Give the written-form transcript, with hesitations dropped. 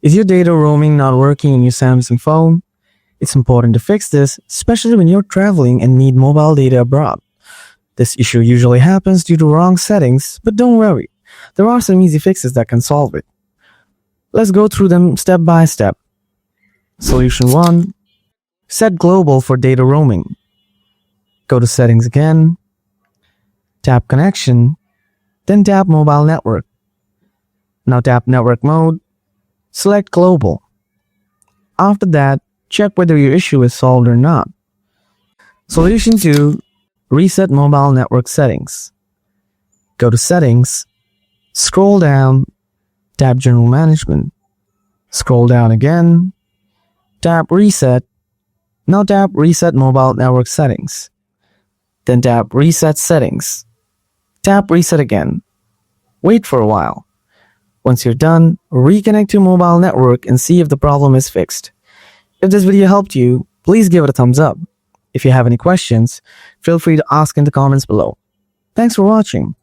Is your data roaming not working in your Samsung phone? It's important to fix this, especially when you're traveling and need mobile data abroad. This issue usually happens due to wrong settings, but don't worry, there are some easy fixes that can solve it. Let's go through them step by step. Solution 1. Set global for data roaming. Go to settings again, tap connection, then tap mobile network. Now tap network mode, select global. After that, check whether your issue is solved or not. Solution 2. Reset mobile network settings. Go to settings, scroll down, tap general management. Scroll down again, tap reset. Now tap reset mobile network settings. Then tap reset settings. Tap reset again. Wait for a while. Once you're done, reconnect to mobile network and see if the problem is fixed. If this video helped you, please give it a thumbs up. If you have any questions, feel free to ask in the comments below. Thanks for watching.